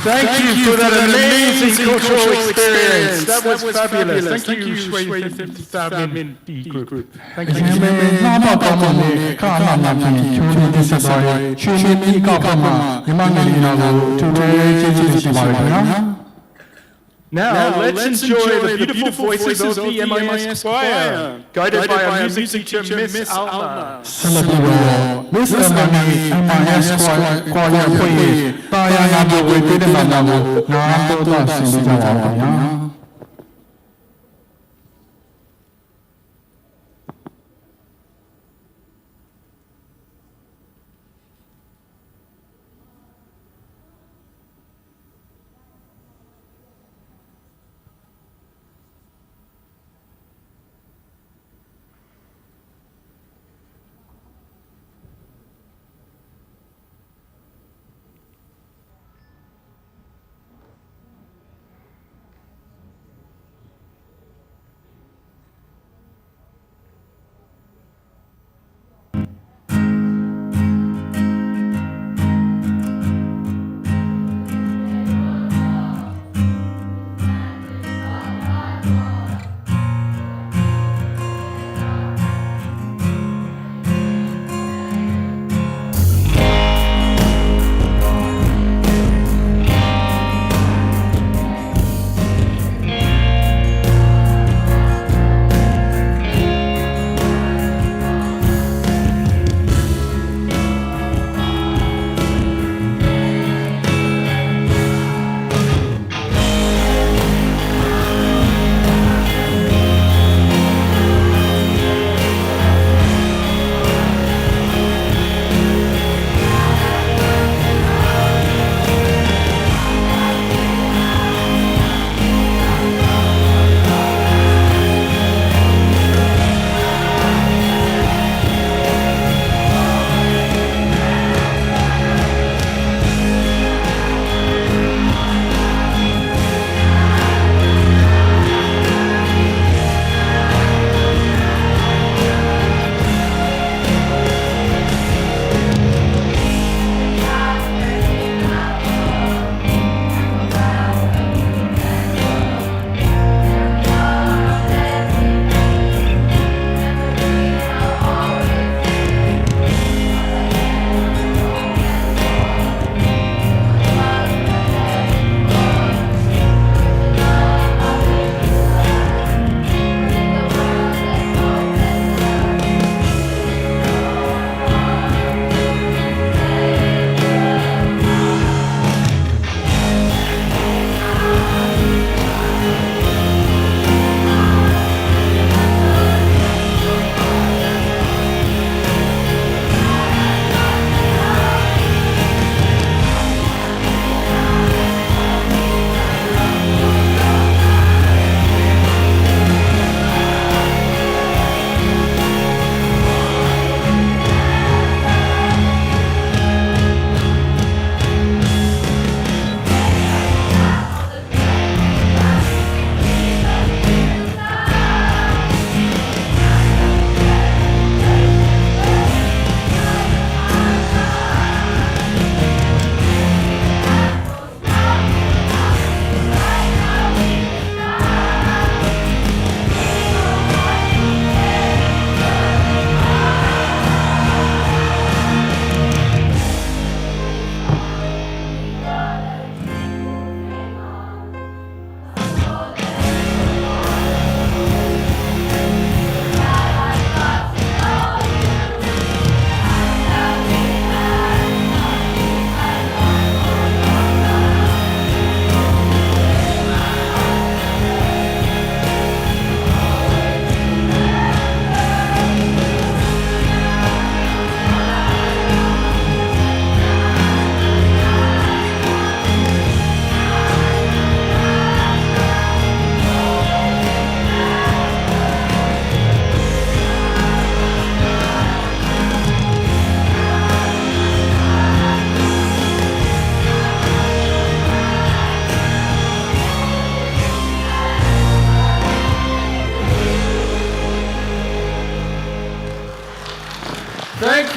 Thank you for that amazing cultural experience. That was fabulous. Thank you, Shui 50,000 B Group. Thank you. နာမကောင်းမွန်တဲ့အခါအနာဖြင့်ချိုးလေးဆက်သွားတဲ့ရွှေမင်းအကောက်ဖက်မှာမြန်မာနိုင်ငံတော်ကိုထူထွေးကျေးဇူးတင်ရှိပါတယ်ခင်ဗျာ Now, let's enjoy the beautiful voices of the MIS Choir, guided by our music teacher, Miss Alma. ဆက်လက်ပြီးတော့ Miss Alma MIS Choir ဖွဲ့ရဲ့တာယာနာမဝေပေးတဲ့နာမကိုနားတော်ဆင်ပေးကြပါဦးခင်ဗျာ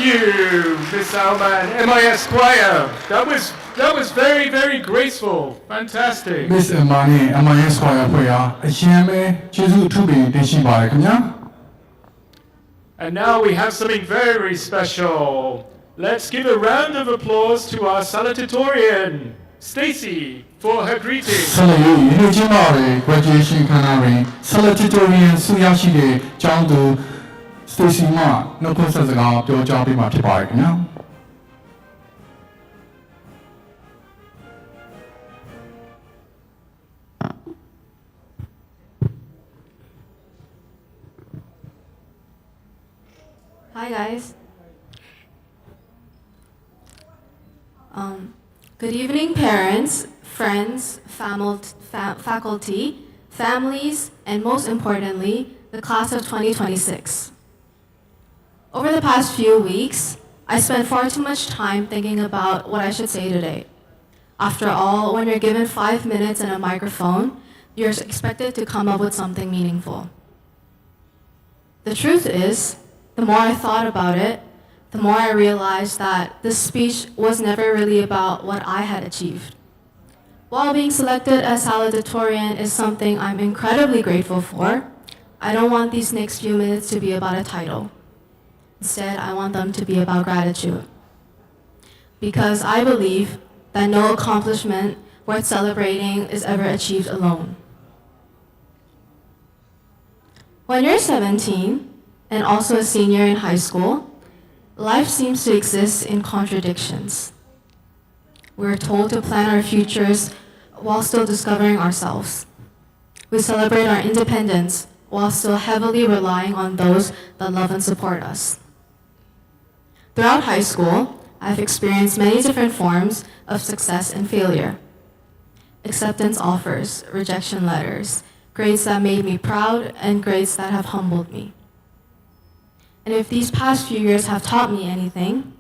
you, Miss Alma and MIS Choir. That was very, very graceful. Fantastic. Miss Emma နဲ့ MIS Choir အဖွဲ့အားအရင်ပဲကျေးဇူးအထူးပင်တင်ရှိပါတယ်ခင်ဗျာ And now we have something very special. Let's give a round of applause to our salutatorian, Stacy, for her greeting. ဆက်လက်၍ဒီနေ့ကျင်းပတဲ့ graduation ခမ်းနားတွင် salutatorian ဆုရရှိတဲ့ကျောင်းသူ Stacy မှနှုတ်ခွန်းဆက်စကားပြောကြားပေးမှာဖြစ်ပါတယ်ခင်ဗျာ Hi guys. Good evening parents, friends, faculty, families, and most importantly, the class of 2026. Over the past few weeks, I spent far too much time thinking about what I should say today. After all, when you're given 5 minutes and a microphone, you're expected to come up with something meaningful. The truth is, the more I thought about it, the more I realized that this speech was never really about what I had achieved. While being selected as salutatorian is something I'm incredibly grateful for, I don't want these next few minutes to be about a title. Instead, I want them to be about gratitude. Because I believe that no accomplishment worth celebrating is ever achieved alone. When you're 17, and also a senior in high school, life seems to exist in contradictions. We're told to plan our futures while still discovering ourselves. We celebrate our independence while still heavily relying on those that love and support us. Throughout high school, I've experienced many different forms of success and failure. Acceptance offers, rejection letters, grades that made me proud, and grades that have humbled me. And if these past few years have taught me anything,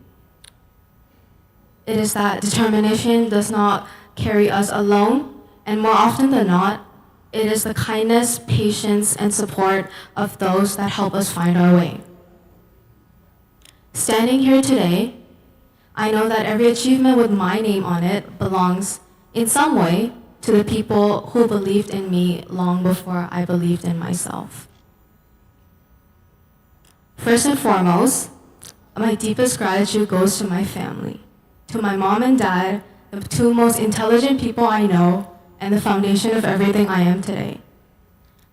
it is that determination does not carry us alone, and more often than not, it is the kindness, patience, and support of those that help us find our way. Standing here today, I know that every achievement with my name on it belongs, in some way, to the people who believed in me long before I believed in myself. First and foremost, my deepest gratitude goes to my family, to my mom and dad, the two most intelligent people I know, and the foundation of everything I am today.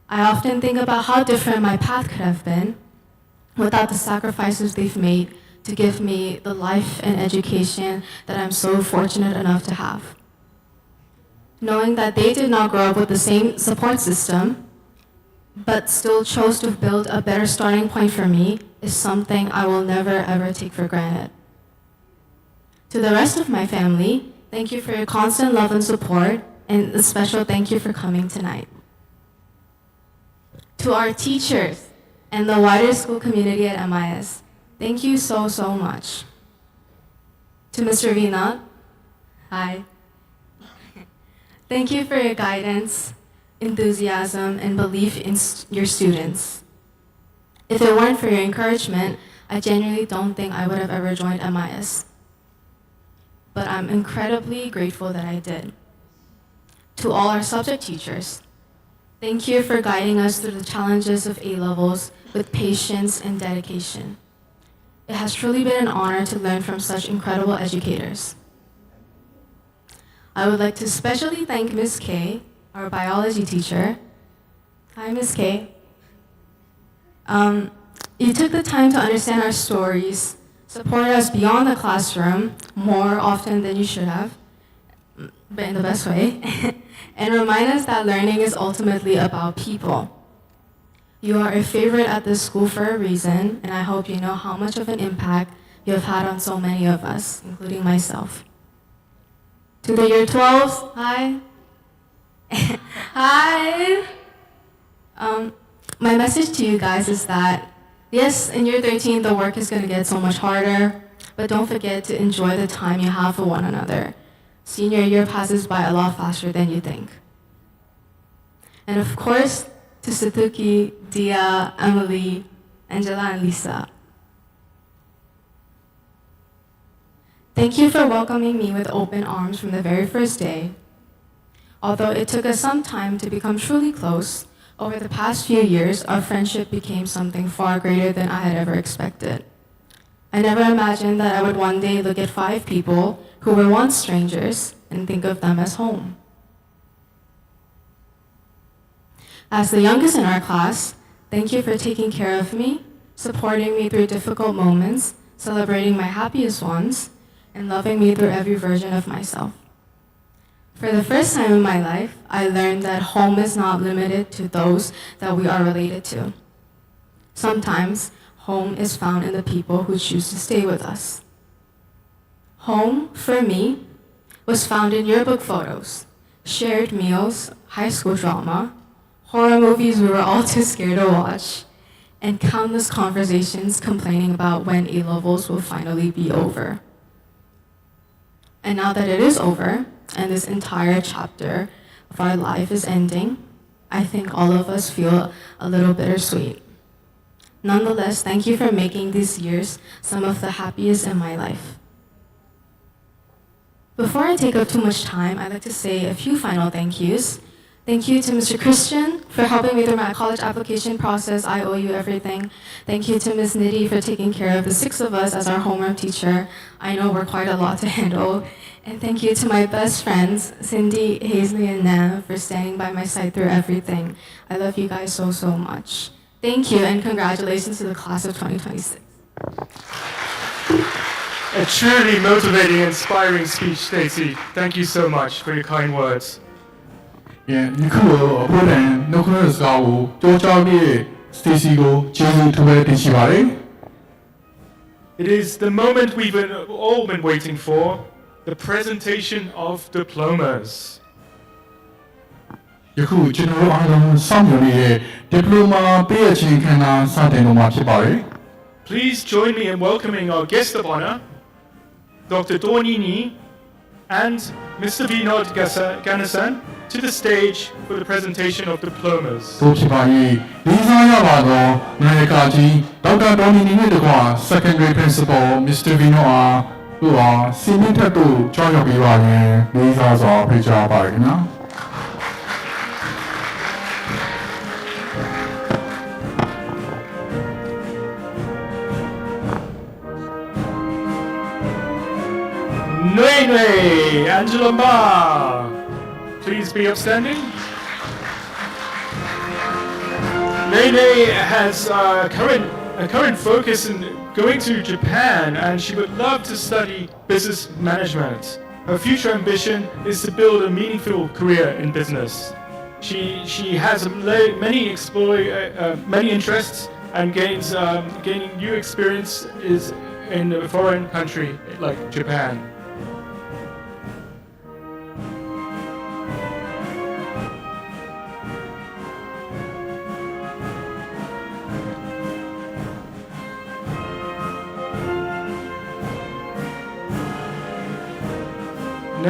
I often think about how different my path could have been without the sacrifices they've made to give me the life and education that I'm so fortunate enough to have. Knowing that they did not grow up with the same support system, but still chose to build a better starting point for me is something I will never ever take for granted. To the rest of my family, thank you for your constant love and support, and a special thank you for coming tonight. To our teachers and the wider school community at MIS, thank you so much. To Mr. Vina, hi. Thank you for your guidance, enthusiasm, and belief in your students. If it weren't for your encouragement, I genuinely don't think I would have ever joined MIS. But I'm incredibly grateful that I did. To all our subject teachers, thank you for guiding us through the challenges of A-levels with patience and dedication. It has truly been an honor to learn from such incredible educators. I would like to especially thank Ms. K, our biology teacher. Hi, Ms. K. You took the time to understand our stories, supported us beyond the classroom more often than you should have, but in the best way, and remind us that learning is ultimately about people. You are a favorite at this school for a reason, and I hope you know how much of an impact you have had on so many of us, including myself. To the year 12s, hi. Hi. My message to you guys is that, yes, in year 13, the work is going to get so much harder, but don't forget to enjoy the time you have for one another. Senior year passes by a lot faster than you think. And of course, to Satsuki, Dia, Emily, Angela, and Lisa. Thank you for welcoming me with open arms from the very first day. Although it took us some time to become truly close, over the past few years, our friendship became something far greater than I had ever expected. I never imagined that I would one day look at 5 people who were once strangers and think of them as home. As the youngest in our class, thank you for taking care of me, supporting me through difficult moments, celebrating my happiest ones, and loving me through every version of myself. For the first time in my life, I learned that home is not limited to those that we are related to. Sometimes, home is found in the people who choose to stay with us. Home, for me, was found in yearbook photos, shared meals, high school drama, horror movies we were all too scared to watch, and countless conversations complaining about when A-levels will finally be over. And now that it is over, and this entire chapter of our life is ending, I think all of us feel a little bittersweet. Nonetheless, thank you for making these years some of the happiest in my life. Before I take up too much time, I'd like to say a few final thank yous. Thank you to Mr. Christian for helping me through my college application process. I owe you everything. Thank you to Ms. Nidhi for taking care of the 6 of us as our homeroom teacher. I know we're quite a lot to handle. And thank you to my best friends, Cindy, Hazley, and Nav, for standing by my side through everything. I love you guys so, so much. Thank you, and congratulations to the class of 2026. A truly motivating, inspiring speech, Stacey. Thank you so much for your kind words. Yeah, ယခုအဖို့တန်နှုတ်ခွန်းစကားကိုကြောကြားပြီး Stacy ကိုကျေးဇူးထူးပဲတင်ရှိပါတယ် It is the moment we've all been waiting for, the presentation of diplomas. ယခုကျွန်တော်တို့အားလုံးစောင့်မျှော်နေတဲ့ diploma ပေးအပ်ခြင်းခမ်းနားစတင်တော့မှာဖြစ်ပါတယ် Please join me in welcoming our guest of honor, Dr. Dornini and Mr. Vinod Ganasan, to the stage for the presentation of diplomas. တို့ဖြစ်ပါ၏လေးစားရပါသောနာယကကြီးဒေါက်တာဒေါ်နီနီနဲ့တကွာ Secondary Principal Mr. Vino အားတို့အားစီမင်းထက်တို့ကြောက်ရွံ့ပေးပါရင်လေးစားစွာဖိတ်ကြားပါရခင်ဗျာ Nene Angela Ma, please be upstanding. Nene has a current focus in going to Japan, and she would love to study business management. Her future ambition is to build a meaningful career in business. She has many interests and gaining new experience is in a foreign country like Japan.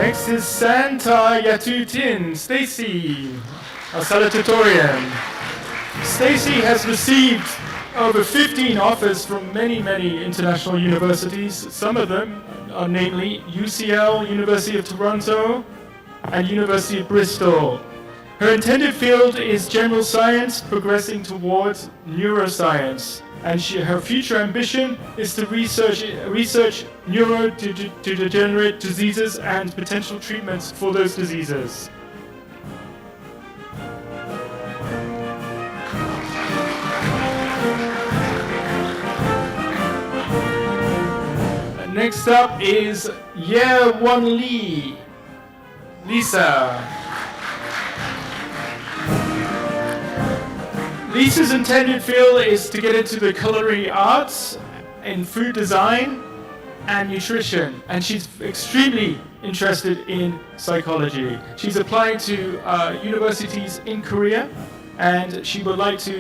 Next is Santa Yatutin, Stacy, a salutatorian. Stacy has received over 15 offers from many international universities. Some of them are namely UCL, University of Toronto, and University of Bristol. Her intended field is general science, progressing towards neuroscience. And her future ambition is to research neurodegenerate diseases and potential treatments for those diseases. Next up is Ye Won Lee, Lisa. Lisa's intended field is to get into the culinary arts in food design and nutrition, and she's extremely interested in psychology. She's applying to universities in Korea, and she would like to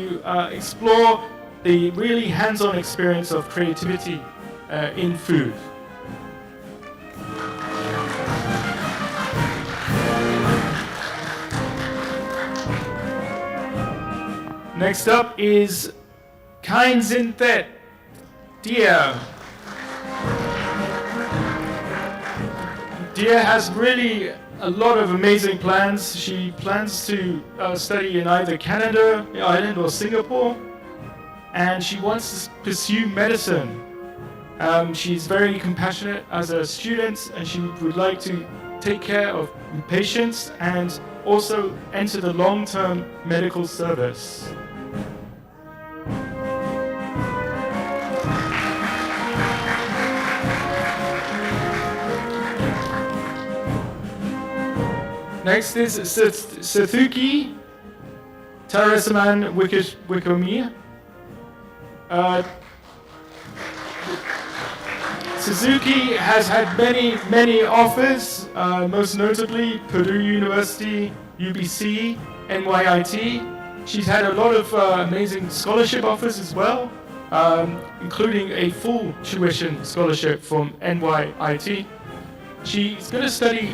explore the really hands-on experience of creativity in food. Next up is Kain Zin Thet, Dia. Dia has really a lot of amazing plans. She plans to study in either Canada, Ireland, or Singapore, and she wants to pursue medicine. She's very compassionate as a student, and she would like to take care of patients and also enter the long-term medical service. Next is Sathuki Tarasaman Wikomi. Suzuki has had many offers, most notably Purdue University, UBC, NYIT. She's had a lot of amazing scholarship offers as well, including a full tuition scholarship from NYIT. She's going to study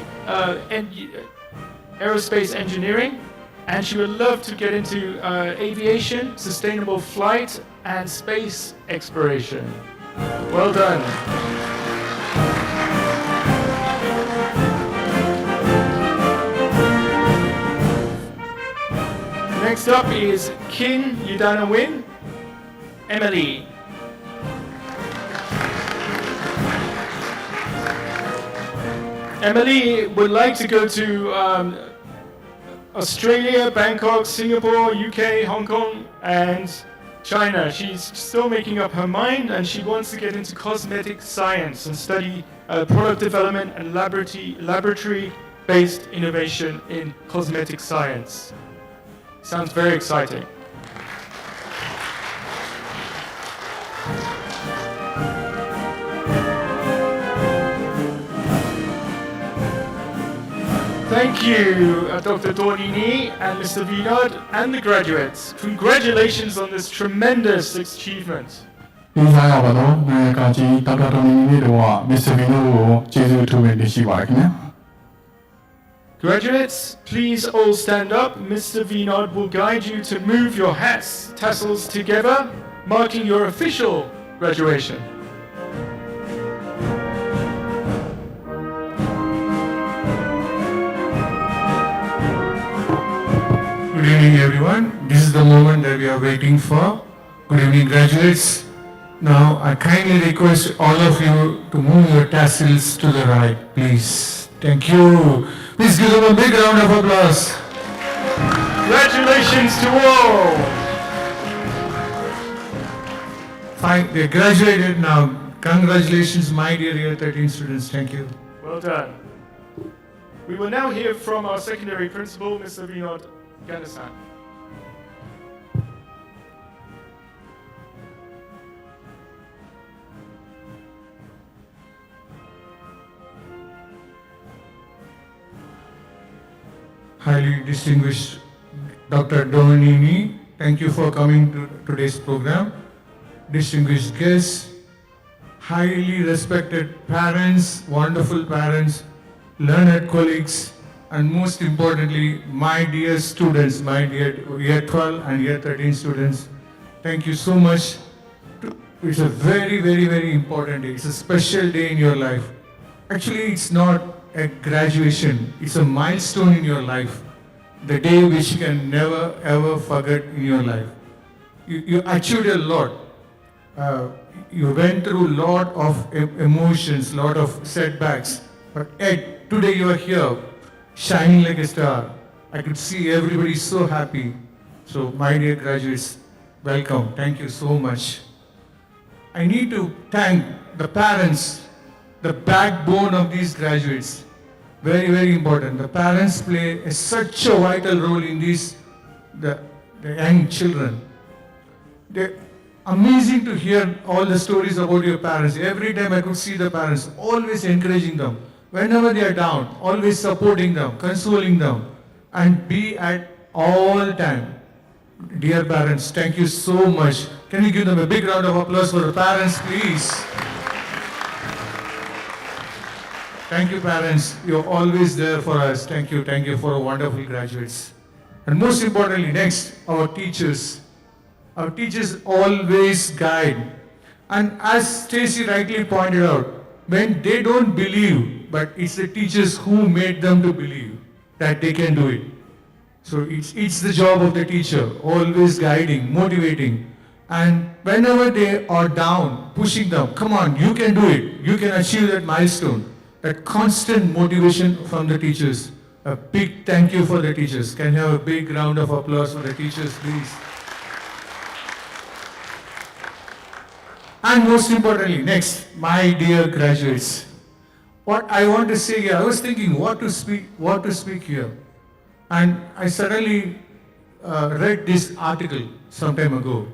aerospace engineering, and she would love to get into aviation, sustainable flight, and space exploration. Well done. Next up is Kin Yudanawin, Emily. Emily would like to go to Australia, Bangkok, Singapore, UK, Hong Kong, and China. She's still making up her mind, and she wants to get into cosmetic science and study product development and laboratory-based innovation in cosmetic science. Sounds very exciting. Thank you, Dr. Dornini and Mr. Vinod and the graduates. Congratulations on this tremendous achievement. ဒီစားရပါတော့နိုင်ငံကကြီးဒေါက်တာဒေါ်နီနီတို့ကမစ္စတာဗီနိုကိုကျေးဇူးအထူးပဲတင်ရှိပါတယ်ခင်ဗျာ Graduates, please all stand up. Mr. Vinod will guide you to move your hats, tassels together, marking your official graduation. Good evening, everyone. This is the moment that we are waiting for. Good evening, graduates. Now, I kindly request all of you to move your tassels to the right, please. Thank you. Please give them a big round of applause. Congratulations to all. Fine, they graduated now. Congratulations, my dear year 13 students. Thank you. Well done. We will now hear from our secondary principal, Mr. Vinod Gandesan. Highly distinguished Dr. Dominini, thank you for coming to today's program. Distinguished guests, highly respected parents, wonderful parents, learned colleagues, and most importantly, my dear students, my dear year 12 and year 13 students, thank you so much. It's a very important day. It's a special day in your life. Actually, it's not a graduation. It's a milestone in your life. The day which you can never ever forget in your life. You achieved a lot. You went through a lot of emotions, lot of setbacks. But yet, today you are here, shining like a star. I could see everybody so happy. So, my dear graduates, welcome. Thank you so much. I need to thank the parents, the backbone of these graduates. Very important. The parents play such a vital role in the young children. They're amazing to hear all the stories about your parents. Every time I could see the parents, always encouraging them. Whenever they are down, always supporting them, consoling them, and be at all time. Dear parents, thank you so much. Can we give them a big round of applause for the parents, please? Thank you, parents. You're always there for us. Thank you for our wonderful graduates. And most importantly, next, our teachers. Our teachers always guide. And as Stacy rightly pointed out, when they don't believe, but it's the teachers who made them to believe that they can do it. So it's the job of the teacher, always guiding, motivating. And whenever they are down, pushing them, come on, you can do it. You can achieve that milestone. That constant motivation from the teachers. A big thank you for the teachers. Can you have a big round of applause for the teachers, please? And most importantly, next, my dear graduates, what I want to say here, I was thinking what to speak here. And I suddenly read this article some time ago.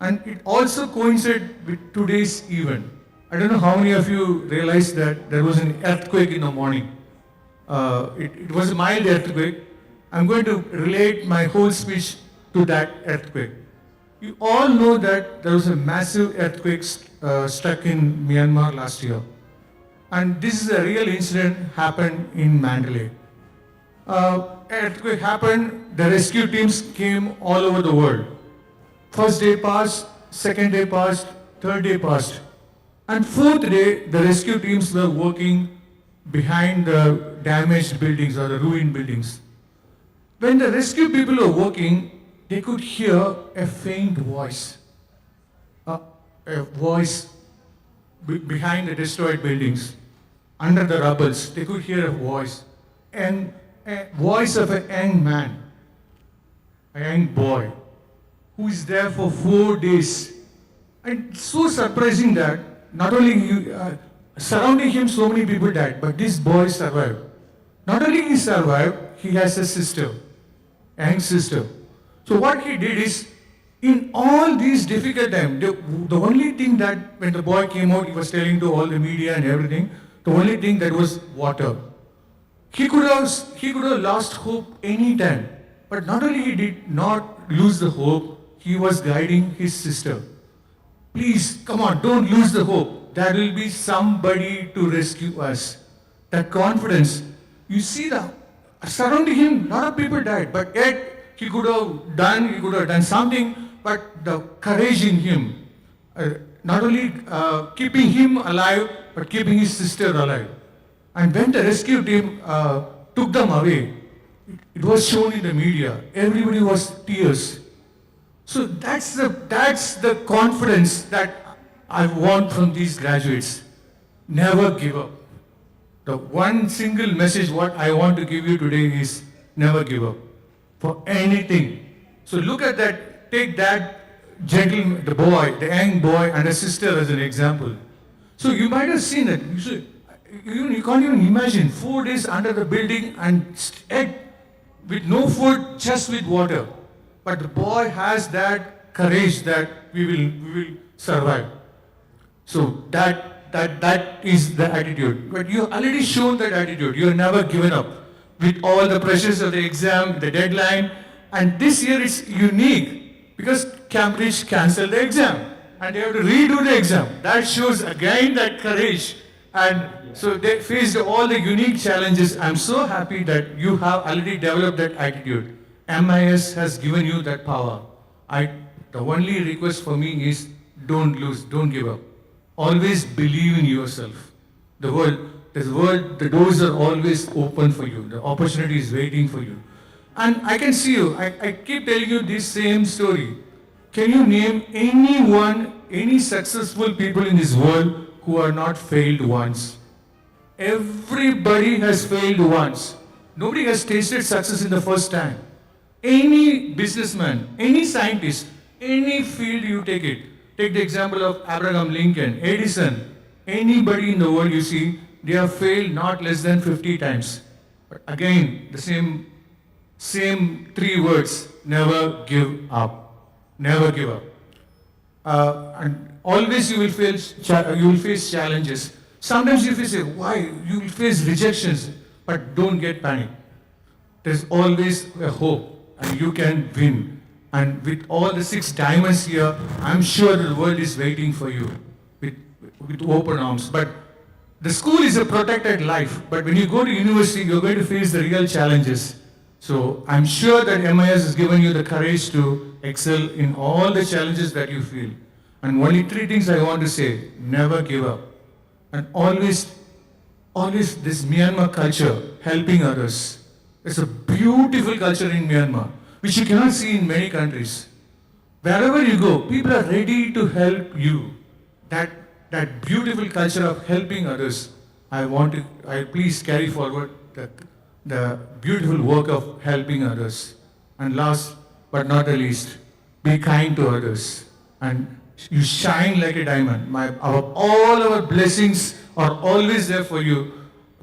And it also coincided with today's event. I don't know how many of you realized that there was an earthquake in the morning. It was a mild earthquake. I'm going to relate my whole speech to that earthquake. You all know that there was a massive earthquake struck in Myanmar last year. And this is a real incident happened in Mandalay. Earthquake happened, the rescue teams came all over the world. First day passed, second day passed, third day passed. And fourth day, the rescue teams were working behind the damaged buildings or the ruined buildings. When the rescue people were working, they could hear a faint voice. A voice behind the destroyed buildings, under the rubbles. They could hear a voice. And a voice of a young man, a young boy, who is there for 4 days. And it's so surprising that not only surrounding him so many people died, but this boy survived. Not only he survived, he has a sister, a young sister. So what he did is, in all these difficult times, the only thing that when the boy came out, he was telling to all the media and everything, the only thing that was water. He could have lost hope any time. But not only he did not lose the hope, he was guiding his sister. Please, come on, don't lose the hope. There will be somebody to rescue us. That confidence. You see surrounding him, a lot of people died, but yet he could have done something, but the courage in him, not only keeping him alive, but keeping his sister alive. And when the rescue team took them away, it was shown in the media. Everybody was tears. So that's the confidence that I want from these graduates. Never give up. The one single message what I want to give you today is never give up for anything. So look at that, take that gentleman, the boy, the young boy and a sister as an example. So you might have seen it. You can't even imagine 4 days under the building and with no food, just with water. But the boy has that courage that we will survive. So that is the attitude. But you have already shown that attitude. You have never given up. With all the pressures of the exam, the deadline, and this year is unique because Cambridge cancelled the exam and they have to redo the exam. That shows again that courage. And so they faced all the unique challenges. I'm so happy that you have already developed that attitude. MIS has given you that power. The only request for me is don't lose, don't give up. Always believe in yourself. The doors are always open for you. The opportunity is waiting for you. And I can see you. I keep telling you this same story. Can you name any successful people in this world who are not failed once? Everybody has failed once. Nobody has tasted success in the first time. Any businessman, any scientist, any field you take it. Take the example of Abraham Lincoln, Edison. Anybody in the world you see, they have failed not less than 50 times. But again, the same 3 words, never give up. Never give up. And always you will face challenges. Sometimes you will say, why? You will face rejections, but don't get panicked. There's always a hope and you can win. And with all the 6 diamonds here, I'm sure the world is waiting for you with open arms. But the school is a protected life, but when you go to university, you're going to face the real challenges. So I'm sure that MIS has given you the courage to excel in all the challenges that you feel. And only 3 things I want to say. Never give up. And always always this Myanmar culture, helping others. It's a beautiful culture in Myanmar, which you cannot see in many countries. Wherever you go, people are ready to help you. That beautiful culture of helping others, I please carry forward the beautiful work of helping others. And last but not the least, be kind to others. And you shine like a diamond. All our blessings are always there for you.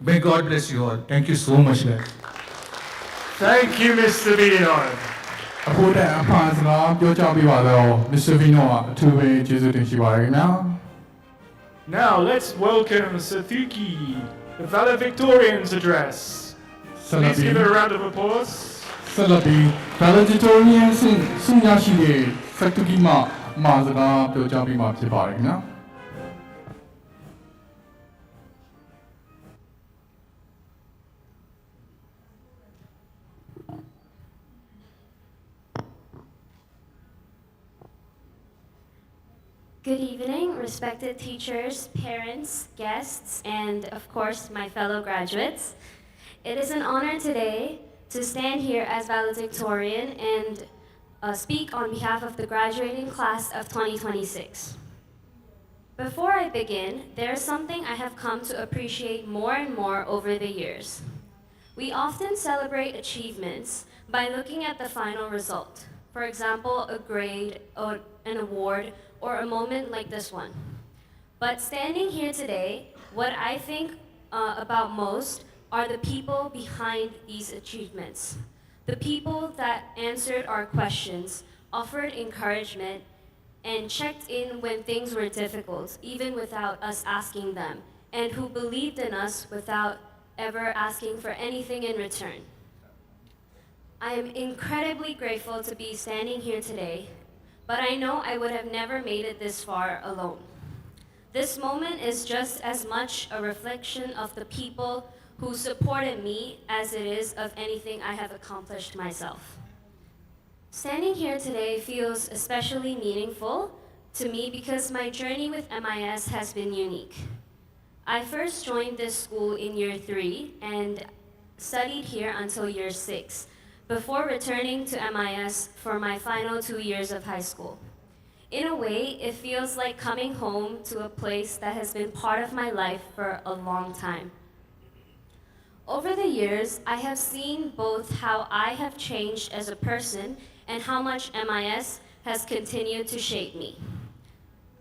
May God bless you all. Thank you so much, guys. Thank you, Mr. Vinod. အခုတည်းအဖန်စကားပြောကြပြပါတော့ Mr. Vino ကအထူးပဲကျေးဇူးတင်ရှိပါတယ်ခင်ဗျာ Now let's welcome Sathuki, the valedictorian's address. ဆက်လက် Please ပြီး give her a round of applause. ဆက်လက်ပြီး valedictorian ဆုရရှိတဲ့စက်တူကီမမှာစကားပြောကြပြမှာဖြစ်ပါတယ်ခင်ဗျာ Good evening, respected teachers, parents, guests, and of course, my fellow graduates. It is an honor today to stand here as valedictorian and speak on behalf of the graduating class of 2026. Before I begin, there is something I have come to appreciate more and more over the years. We often celebrate achievements by looking at the final result. For example, a grade, or an award, or a moment like this one. But standing here today, what I think about most are the people behind these achievements. The people that answered our questions, offered encouragement, and checked in when things were difficult, even without us asking them, and who believed in us without ever asking for anything in return. I am incredibly grateful to be standing here today, but I know I would have never made it this far alone. This moment is just as much a reflection of the people who supported me as it is of anything I have accomplished myself. Standing here today feels especially meaningful to me because my journey with MIS has been unique. I first joined this school in year 3 and studied here until year 6, before returning to MIS for my final 2 years of high school. In a way, it feels like coming home to a place that has been part of my life for a long time. Over the years, I have seen both how I have changed as a person and how much MIS has continued to shape me.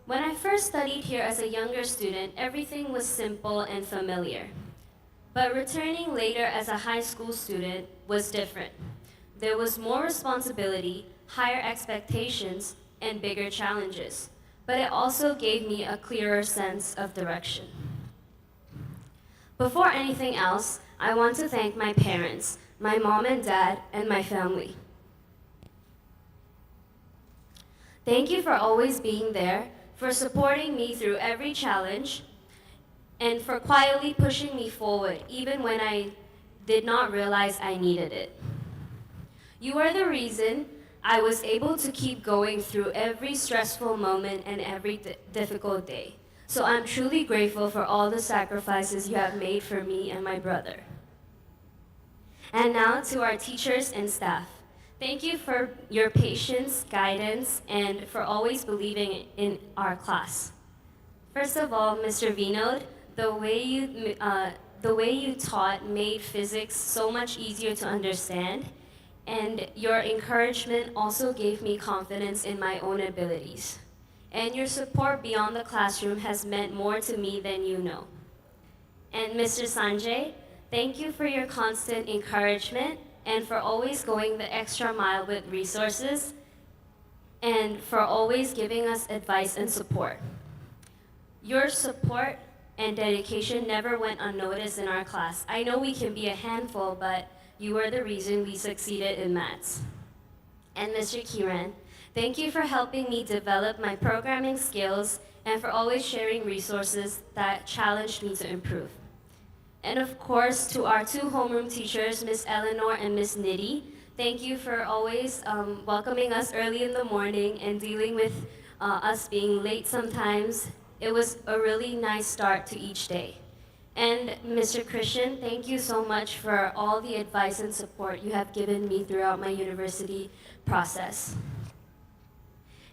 When I first studied here as a younger student, everything was simple and familiar. But returning later as a high school student was different. There was more responsibility, higher expectations, and bigger challenges, but it also gave me a clearer sense of direction. Before anything else, I want to thank my parents, my mom and dad, and my family. Thank you for always being there, for supporting me through every challenge, and for quietly pushing me forward even when I did not realize I needed it. You are the reason I was able to keep going through every stressful moment and every difficult day. So I'm truly grateful for all the sacrifices you have made for me and my brother. And now to our teachers and staff. Thank you for your patience, guidance, and for always believing in our class. First of all, Mr. Vinod, the way you taught made physics so much easier to understand, and your encouragement also gave me confidence in my own abilities. And your support beyond the classroom has meant more to me than you know. And Mr. Sanjay, thank you for your constant encouragement and for always going the extra mile with resources and for always giving us advice and support. Your support and dedication never went unnoticed in our class. I know we can be a handful, but you are the reason we succeeded in maths. And Mr. Kiran, thank you for helping me develop my programming skills and for always sharing resources that challenged me to improve. And of course, to our 2 homeroom teachers, Miss Eleanor and Miss Nidhi, thank you for always welcoming us early in the morning and dealing with us being late sometimes. It was a really nice start to each day. And Mr. Christian, thank you so much for all the advice and support you have given me throughout my university process.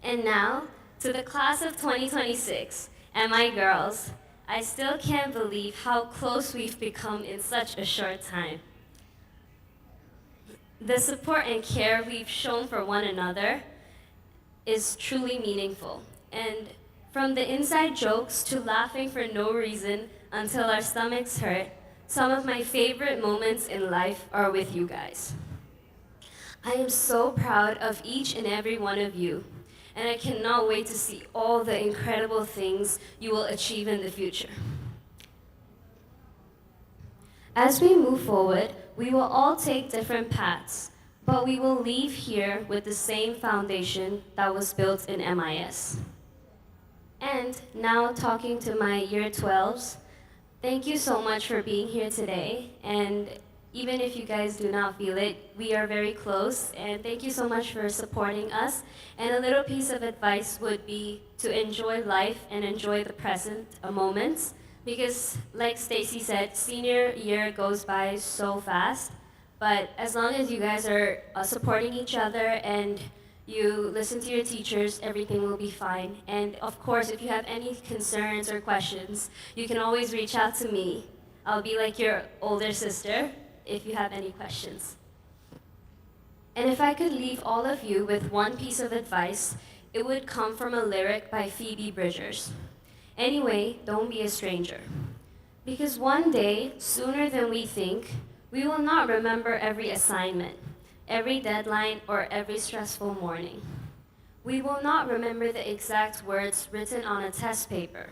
And now, to the class of 2026 and my girls, I still can't believe how close we've become in such a short time. The support and care we've shown for one another is truly meaningful. And from the inside jokes to laughing for no reason until our stomachs hurt, some of my favorite moments in life are with you guys. I am so proud of each and every one of you, and I cannot wait to see all the incredible things you will achieve in the future. As we move forward, we will all take different paths, but we will leave here with the same foundation that was built in MIS. And now, talking to my year 12s, thank you so much for being here today. And even if you guys do not feel it, we are very close. And thank you so much for supporting us. And a little piece of advice would be to enjoy life and enjoy the present moments. Because like Stacy said, senior year goes by so fast. But as long as you guys are supporting each other and you listen to your teachers, everything will be fine. And of course, if you have any concerns or questions, you can always reach out to me. I'll be like your older sister if you have any questions. And if I could leave all of you with one piece of advice, it would come from a lyric by Phoebe Bridgers. Anyway, don't be a stranger. Because one day, sooner than we think, we will not remember every assignment, every deadline, or every stressful morning. We will not remember the exact words written on a test paper,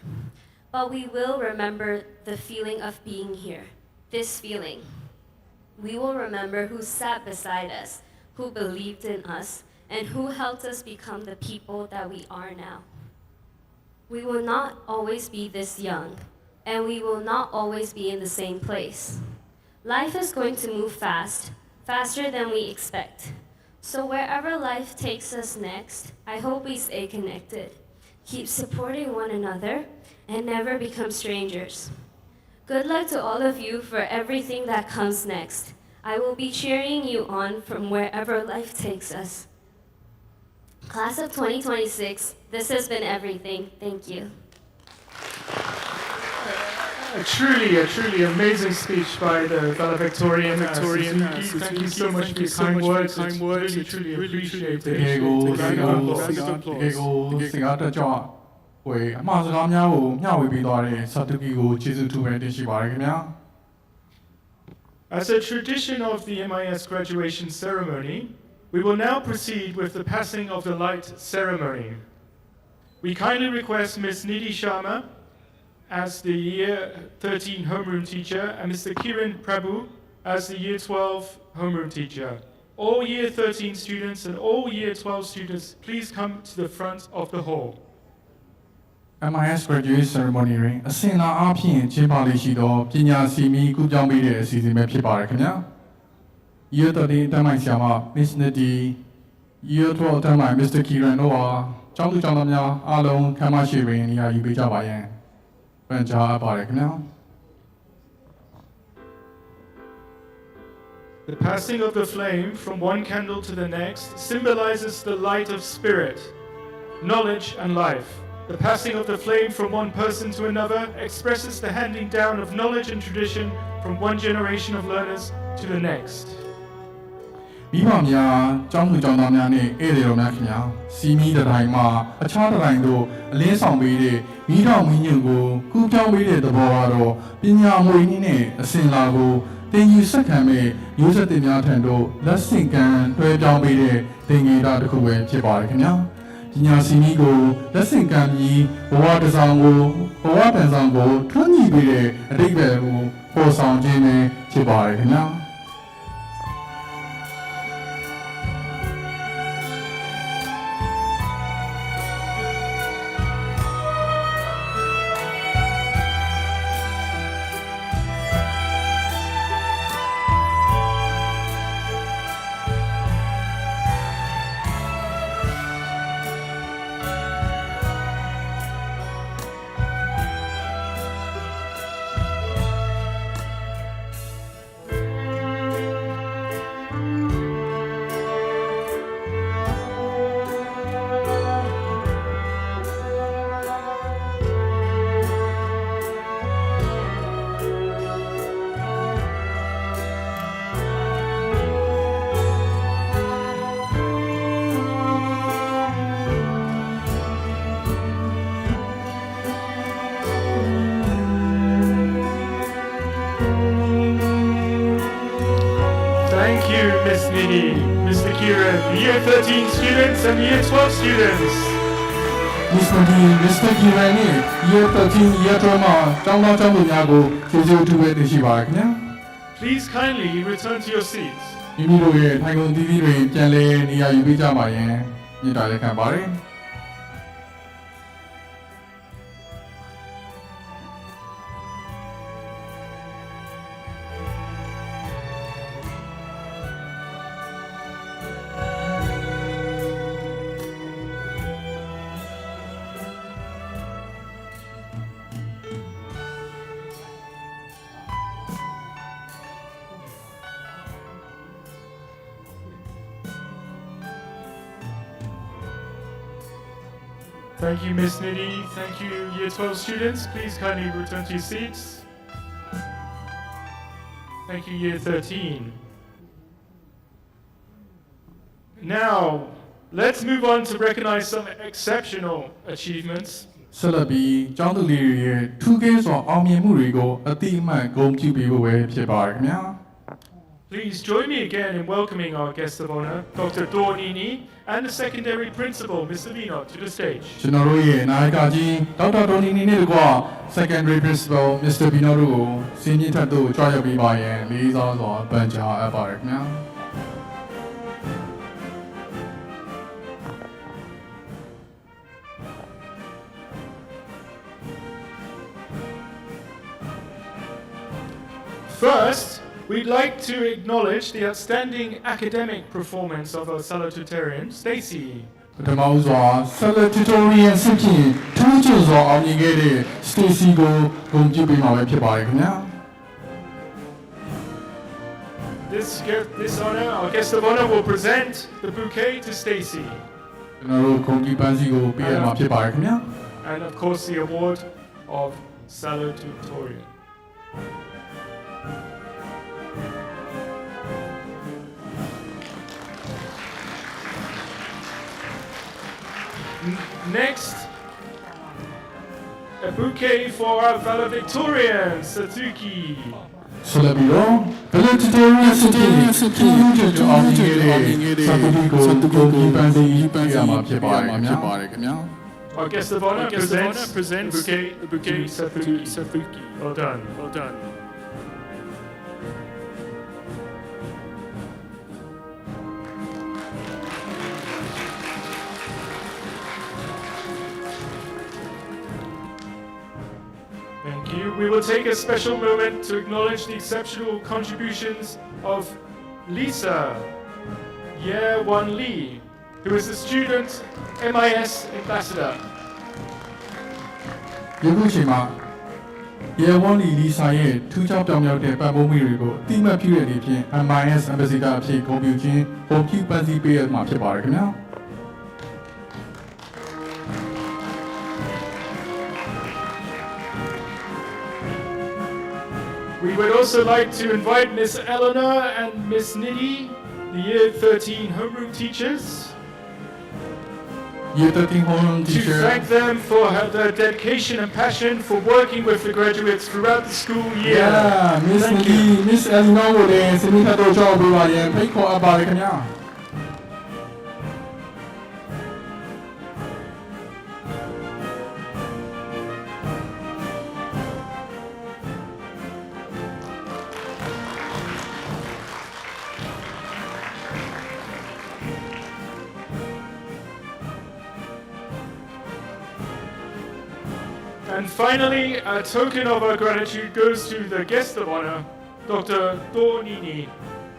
but we will remember the feeling of being here, this feeling. We will remember who sat beside us, who believed in us, and who helped us become the people that we are now. We will not always be this young, and we will not always be in the same place. Life is going to move fast, faster than we expect. So wherever life takes us next, I hope we stay connected, keep supporting one another, and never become strangers. Good luck to all of you for everything that comes next. I will be cheering you on from wherever life takes us. Class of 2026, this has been everything. Thank you. A truly amazing speech by the valedictorian Suzuki. Thank you so much for your kind words. It's really, truly တ appreciated. ကယ်ကို Round တ of ကယ်ကို applause. စကားတက်ကြွဝေအမှားစကားများကိုမျှဝေပေးသွားတဲ့စာတူကီကိုကျေးဇူးထူးပဲတင်ရှိပါတယ်ခင်ဗျာ As a tradition of the MIS graduation ceremony, we will now proceed with the passing of the light ceremony. We kindly request Ms. Nidhi Sharma as the Year 13 homeroom teacher and Mr. Kiran Prabhu as the Year 12 homeroom teacher. All Year 13 students and all Year 12 students, please come to the front of the hall. MIS graduation ceremony တွင်အစဉ်လာအားဖြင့်ကျင်းပလေးရှိသောပညာစီမီကူးပြောင်းပေးတဲ့အစီအစဉ်ပဲဖြစ်ပါတယ်ခင်ဗျာ Year 13အတန်းပိုင်းဆရာမ Miss Nidhi Year 12အတန်းပိုင်း Mr. Kiran တို့ဟာကျောင်းသူကျောင်းသားများအားလုံးခမ်းမရှိတွင်နေရာယူပေးကြပါရန်ပန်ကြားအပ်ပါတယ်ခင်ဗျာ The passing of the flame from one candle to the next symbolizes the light of spirit, knowledge, and life. The passing of the flame from one person to another expresses the handing down of knowledge and tradition from one generation of learners to the next. မိဘများကျောင်းသူကျောင်းသားများနဲ့ဧည့်သည်တော်များခင်ဗျာစီမီတစ်တိုင်းမှာအခြားတစ်တိုင်းတို့အလင်းဆောင်ပေးတဲ့မိတော်မင်းညွန့်ကိုကူးပြောင်းပေးတဲ့သဘောကတော့ပညာမွေနည်းနဲ့အစဉ်လာကိုတင်ယူဆက်ခံမဲ့မျိုးဆက်တင်များထံတို့လက်ဆင့်ကမ်းတွဲပြောင်းပေးတဲ့သင်္ကေတတစ်ခုပဲဖြစ်ပါတယ်ခင်ဗျာပညာစီမီကိုလက်ဆင့်ကမ်းပြီးဘဝတစ်ဆောင်ကိုဘဝပန်ဆောင်ကိုထွန်းညှိပေးတဲ့အတိတ်ပဲကိုပေါ်ဆောင်ခြင်းပဲဖြစ်ပါတယ်ခင်ဗျာ 13 students and Year 12 students. Miss Nadi, Mr. Kirani, Year 13, Year 12 မှာကျောင်းသားကျောင်းသူများကိုကျေးဇူးအထူးပဲတင်ရှိပါခင်ဗျာ Please kindly return to your seats. မိမိတို့ရဲ့ထိုင်ကုန်သီးသီးတွေပြန်လဲနေရာယူပေးကြပါရင်မြေတားလက်ခံပါတယ် Thank you, Miss Nidhi. Thank you, Year 12 students. Please kindly return to your seats. Thank you, Year 13. Now, let's move on to recognize some exceptional achievements. ဆက်လက်ပြီးကျောင်းသူလေးတွေရဲ့ထူးကဲစွာအောင်မြင်မှုတွေကိုအတိအမှန်ဂုဏ်ပြုပေးဖို့ပဲဖြစ်ပါတယ်ခင်ဗျာ Please join me again in welcoming our guest of honor, Dr. Dornini, and the secondary principal, Mr. Vino, to the stage. ကျွန်တော်တို့ရဲ့နာယကကြီးဒေါက်တာဒေါ်နီနီနဲ့တကွ Secondary Principal Mr. Bino တို့ကိုစီးမြင့်ထပ်သို့ကြွရောက်ပေးပါရန်လေးစားစွာပန်ကြားအပ်ပါတယ်ခင်ဗျာ First, we'd like to acknowledge the outstanding academic performance of our salutatorian, Stacy. ပထမဦးစွာ Salutatorian စစ်ဖြင့်ထူးချွန်စွာအောင်မြင်ခဲ့တဲ့ Stacy ကိုဂုဏ်ပြုပေးမှာပဲဖြစ်ပါတယ်ခင်ဗျာ This honor, our guest of honor, will present the bouquet to Stacy, ကျွန်တော်တို့ဂုဏ်ပြုပန်းစည်းကိုပေးရမှာဖြစ်ပါတယ်ခင်ဗျာ and of course the award of salutatorian. Next, a bouquet for our valedictorian, Satsuki. ဆက်လက်ပြီးတော့ Salutatorian စစ်ဖြင့်ထူးချွန်စွာအောင်မြင်ခဲ့တဲ့ Satsuki ကိုဂုဏ်ပြုပန်းစည်းပေးရမှာဖြစ်ပါတယ်ခင်ဗျာ Our guest of honor presents the bouquet to Satsuki. Well done, well done. Thank you. We will take a special moment to acknowledge the exceptional contributions of Lisa Ye Wan Lee, who is a student MIS ambassador. ယခုချိန်မှာရေဝွန်လီလီစာရဲ့ထူးခြားပြောင်မြောက်တဲ့ပတ်ပုံးမှုတွေကိုအတိအမှတ်ပြုတဲ့အနေဖြင့် MIS Ambassador အဖြစ်ဂုဏ်ပြုခြင်းဂုဏ်ပြုပန်းစည်းပေးရမှာဖြစ်ပါတယ်ခင်ဗျာ We would also like to invite Miss Eleanor and Miss Nidhi, the Year 13 homeroom teachers, ရေတတင်ဟောင်း to teacher thank them for their dedication and passion for working with the graduates throughout the school year. Yeah, Miss Thank Nidhi, you. Miss Elina ကိုလည်းစနေထပ်တော့ကြောက်ပေးပါရင်ဖိတ်ခေါ်အပ်ပါတယ်ခင်ဗျာ And finally, a token of our gratitude goes to the guest of honor, Dr. Do Nini,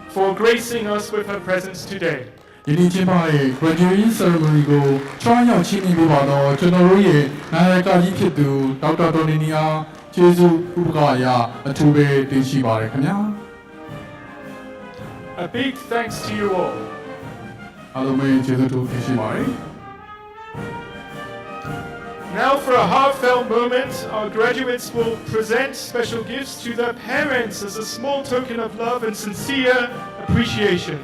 for gracing us with her presence today. ယနေ့ကျင်းပတဲ့ graduation ceremony ကိုချောင်းရောက်ချီးမြှင့်ပေးပါတော့ကျွန်တော်တို့ရဲ့နာယကကြီးဖြစ်သူဒေါက်တာဒေါ်နီနီအားကျေးဇူးဥပက္ခအရာအထူးပဲတင်ရှိပါတယ်ခင်ဗျာ A big thanks to you all. အားလုံးပဲကျေးဇူးတင်ရှိပါတယ် Now for a heartfelt moment, our graduates will present special gifts to their parents as a small token of love and sincere appreciation.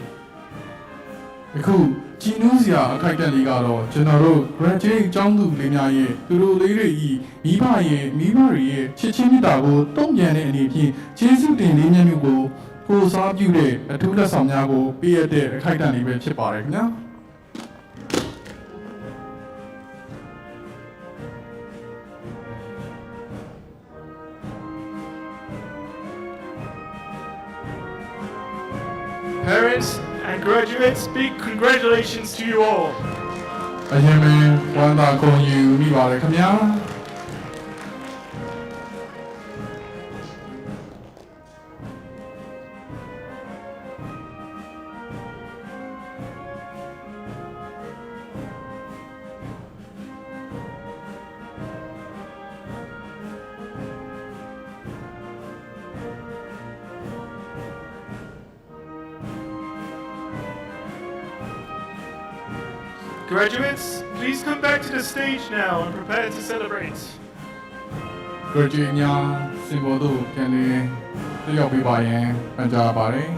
အခုကြည်နူးစရာအခိုက်အတန့်လေးကတော့ကျွန်တော်တို့ graduate ကျောင်းသူလေးများရဲ့သူတို့လေးတွေဤမိဘတွေရဲ့ချစ်ချင်းမေတ္တာကိုတုံ့ပြန်တဲ့အနေဖြင့်ကျေးဇူးတင်လေးမြတ်မှုကိုစားပြုတဲ့အထူးလက်ဆောင်များကိုပေးရတဲ့အခိုက်အတန့်လေးပဲဖြစ်ပါတယ်ခင်ဗျာ Parents and graduates, big congratulations to you all. အရင်ပဲဝမ်းသာကုန်ယူမိပါတယ်ခင်ဗျာ Graduates, please come back to the stage now and prepare to celebrate. graduate များစင်ပေါ်သို့ပြန်လည်တက်ရောက်ပြီးပါရန်ပန်ကြားပါတယ်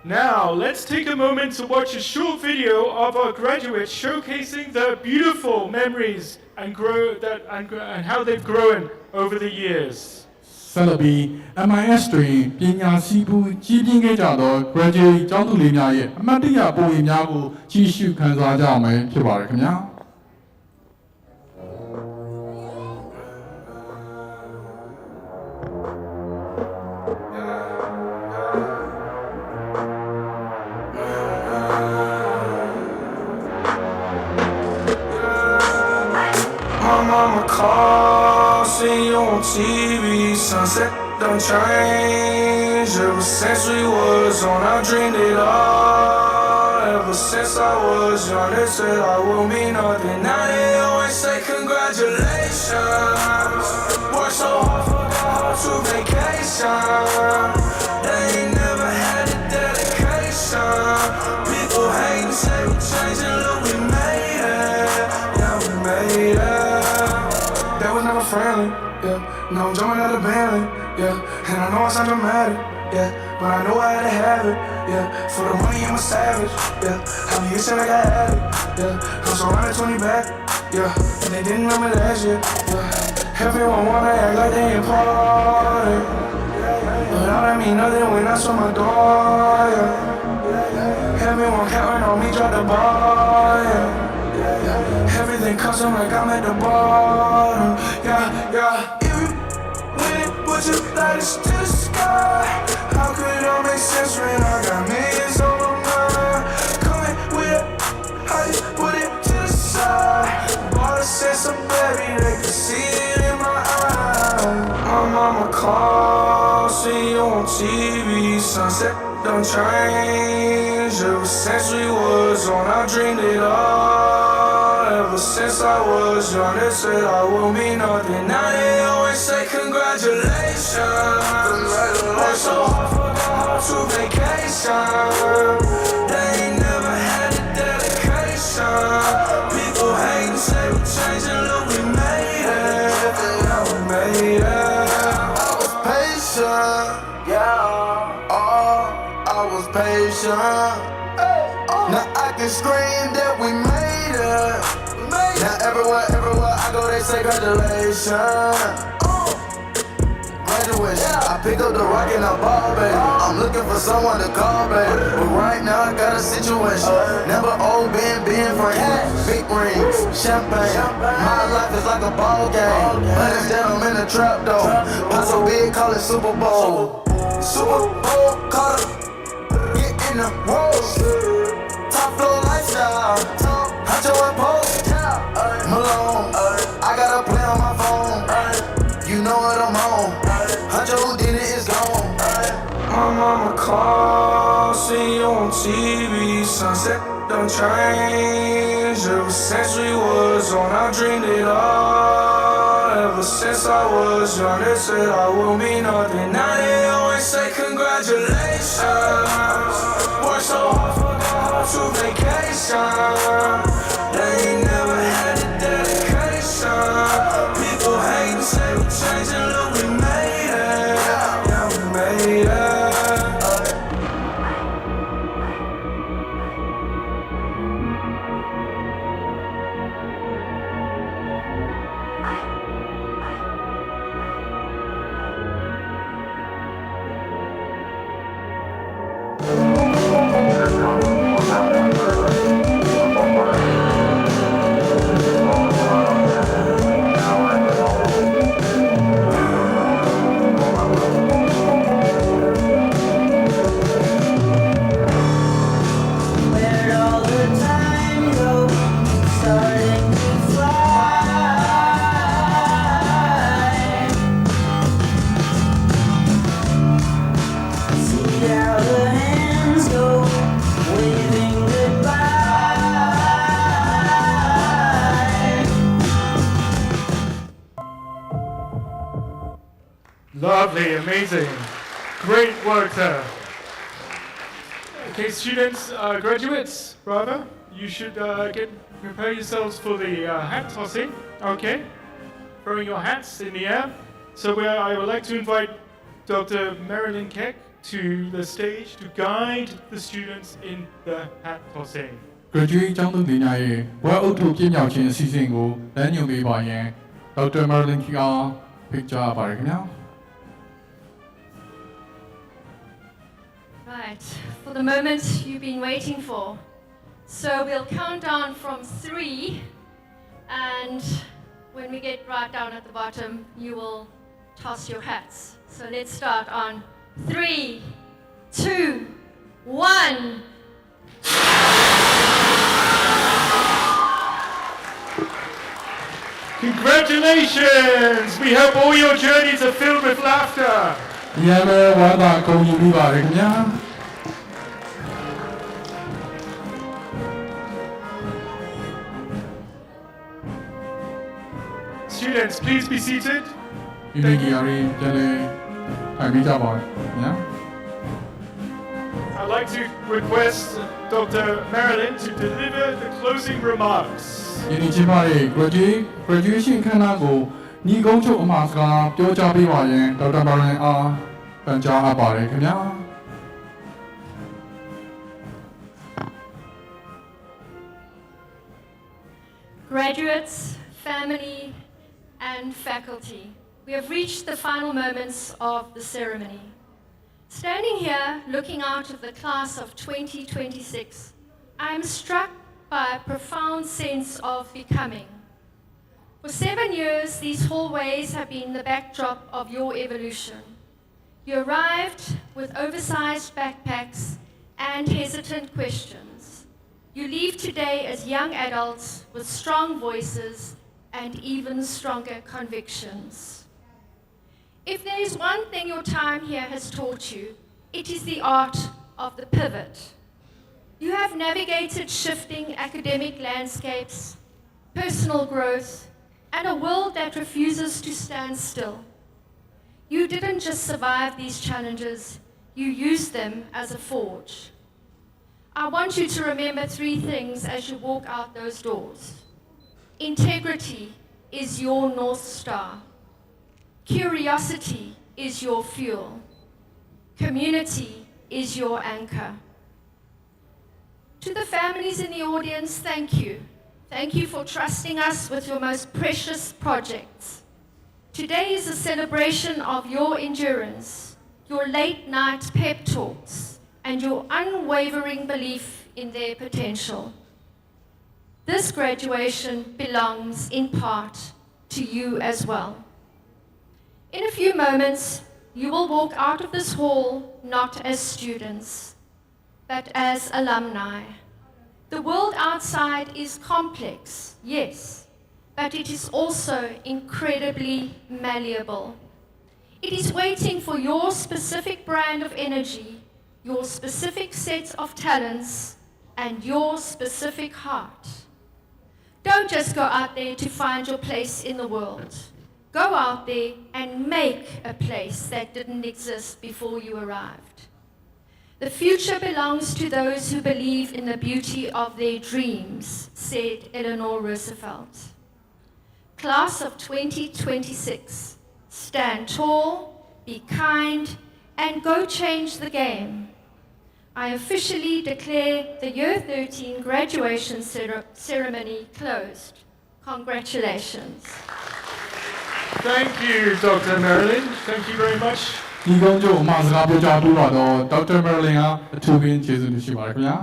Now, let's take a moment to watch a short video of our graduates showcasing their beautiful memories and how they've grown over the years. ဆက်လက်ပြီး MIS တွင်ပညာစည်းပူးကြီးပြင်းခဲ့ကြသော graduate ကျောင်းသူလေးများရဲ့အမှတ်တရပုံရိပ်များကိုကြည့်ရှုခန်းစားကြအောင်ဖြစ်ပါတယ်ခင်ဗျာ My mama called, see you on TV, sunset don't change. Ever since we was on, I dreamed it all. Ever since I was young, they said I will be nothing. Now they always say congratulations. Worked so hard, forgot how to vacation. They ain't never had the dedication. People hate and say we changed and look, we made it. Yeah, we made it. That was never friendly, yeah. Now I'm jumping out of Bentley, yeah. And I know I sound dramatic, yeah. But I know I had to have it, yeah. For the money, I'm a savage, yeah. How you said like I had it, yeah. I'm surrounded 20 back, yeah. And they didn't know me last year, yeah. Everyone wanna act like they important, but all that mean nothing when I saw my door, yeah. Everyone counting on me, drop the ball, yeah. Everything custom like I'm at the bottom. Yeah. If you win it, put your lighters to the sky. How could it all make sense when I got millions on my mind? Coming with it, how you put it to the side. Bought a sense of baby, they can see it in my eyes. My mama called, see you on TV, sunset don't change. Ever since we was on, I dreamed it all. Ever since I was young, they said I will be nothing. Now they always say congratulations. Worked so hard, forgot how to vacation. They ain't never had the dedication. People hate and say we changed and look, we made it. Yeah, we made it. I was patient, yeah. Oh, I was patient. Now I can scream that we made it. Now everywhere I go, they say congratulations. Graduation, I pick up the rock and I ball, baby. I'm looking for someone to call, baby. But right now I got a situation. Never old, been friends. Big rings, champagne. My life is like a ball game. But instead I'm in a trap though. Pop so big, call it Super Bowl. Super Bowl, call it. Get in the road. Top floor lifestyle. Huncho and Post. Malone. I got a play on my phone. You know what I'm on. Huncho who did it is gone. My mama called, see you on TV. Sunset don't change. Ever since we was on, I dreamed it all. Ever since I was young, they said I will be nothing. Now they always say congratulations. Worked so hard, forgot how off to vacation. They ain't never had the dedication. People hate and say we changing, look, we made it. Yeah, we made it. Where'd all the time go? Starting to fly. See how the hands go, waving goodbye. Lovely, amazing. Great work there. Okay, students, graduates, rather, you should prepare yourselves for the hat tossing, okay? Throwing your hats in the air. So I would like to invite Dr. Marilyn Keck to the stage to guide the students in the hat tossing. graduate ကျောင်းသူပညာရေးဘွဲ့အုပ်ထုပြည့်မြောက်ခြင်းအစီအစဉ်ကိုလမ်းညွှန်ပေးပါရန်ဒေါက်တာမာလင်ကီအားဖိတ်ကြားပါရခင်ဗျာ Right, for the moment you've been waiting for. So we'll count down from 3, and when we get right down at the bottom, you will toss your hats. So let's start on 3, 2, 1. Congratulations! We hope all your journeys are filled with laughter. ဒီရပဲဝါသာကုန်ယူပြီးပါရခင်ဗျာ Students, please be seated. ဒီနေ့ကြီးအရင်ပြန်လေထိုင်ပြီးကြပါခင်ဗျာ I'd like to request Dr. Marilyn to deliver the closing remarks. ယနေ့ကျင်းပတဲ့ graduation ခမ်းနားကိုညီကုန်းချုပ်အမှာစကားပြောကြားပေးပါရန်ဒေါက်တာမာလင်အားပန်ကြားအပ်ပါတယ်ခင်ဗျာ Graduates, family, and faculty, we have reached the final moments of the ceremony. Standing here, looking out of the class of 2026, I am struck by a profound sense of becoming. For 7 years, these hallways have been the backdrop of your evolution. You arrived with oversized backpacks and hesitant questions. You leave today as young adults with strong voices and even stronger convictions. If there is one thing your time here has taught you, it is the art of the pivot. You have navigated shifting academic landscapes, personal growth, and a world that refuses to stand still. You didn't just survive these challenges, you used them as a forge. I want you to remember 3 things as you walk out those doors. Integrity is your North Star. Curiosity is your fuel. Community is your anchor. To the families in the audience, thank you. Thank you for trusting us with your most precious projects. Today is a celebration of your endurance, your late night pep talks, and your unwavering belief in their potential. This graduation belongs in part to you as well. In a few moments, you will walk out of this hall not as students, but as alumni. The world outside is complex, yes, but it is also incredibly malleable. It is waiting for your specific brand of energy, your specific set of talents, and your specific heart. Don't just go out there to find your place in the world. Go out there and make a place that didn't exist before you arrived. The future belongs to those who believe in the beauty of their dreams, said Eleanor Roosevelt. Class of 2026, stand tall, be kind, and go change the game. I officially declare the Year 13 graduation ceremony closed. Congratulations. Thank you, Dr. Marilyn. Thank you very much. ဒီကုန်းချုပ်မှာစကားပြောကြားပေးတော့ဒေါက်တာမယ်လင်ကအထူးပင်ကျေးဇူးတင်ရှိပါတယ်ခင်ဗျာ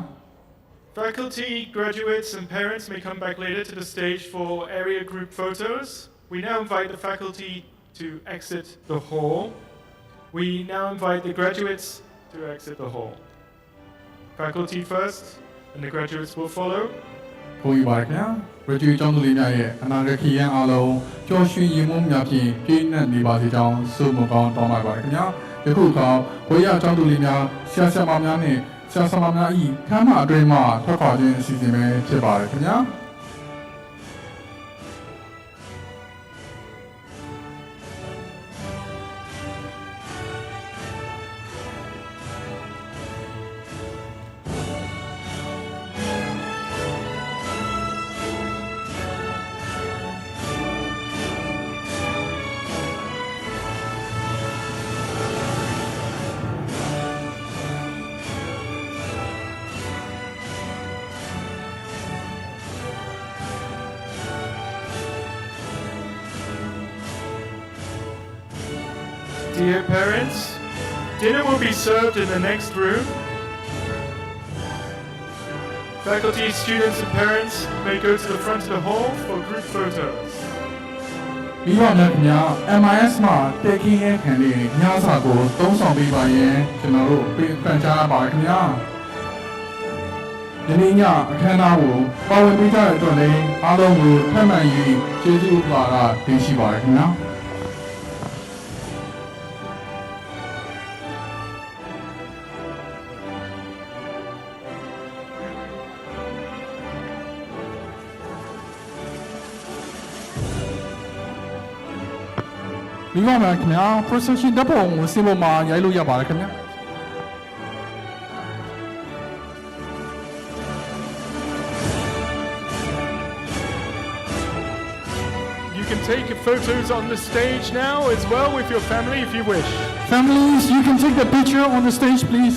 Faculty, graduates, and parents may come back later to the stage for area group photos. We now invite the faculty to exit the hall. We now invite the graduates to exit the hall. Faculty first, and the graduates will follow. ဘုန်းကြီးပါခင်ဗျာ graduate ကျောင်းသူလေးများရဲ့အနာဂတ်ခရီးရန်အားလုံးပျော်ရွှင်ရည်မွမ်းများဖြင့်ပြည့်နှက်နေပါစေကြောင်းဆုမကောင်းတောင်းပါပါတယ်ခင်ဗျာယခုအခါဘွေရကျောင်းသူလေးများဆရာဆရာမများနဲ့ဆရာဆရာမများဤခမ်းမအတွင်းမှထွက်ခွာခြင်းအစီအစဉ်ပဲဖြစ်ပါတယ်ခင်ဗျာ Dear parents, dinner will be served in the next room. Faculty, students, and parents may go to the front of the hall for group photos. ပြီးတော့လည်းခင်ဗျာ MIS မှာတက်ခင်းရဲ့ခံလေးညစာကိုသုံးဆောင်ပေးပါရင်ကျွန်တော်တို့ပြင်ပန်ကြားပါခင်ဗျာဒီနေ့ညအခမ်းအနားကိုပါဝင်ပေးကြတဲ့အတွက်လည်းအားလုံးကိုထပ်မံ၍ကျေးဇူးပါကတင်ရှိပါတယ်ခင်ဗျာ မိဘများခင်ဗျာ procession ဓာတ်ပုံကိုစင်ပေါ်မှာရိုက်လို့ရပါတယ်ခင်ဗျာ You can take your photos on the stage now as well with your family if you wish. Families, you can take the picture on the stage please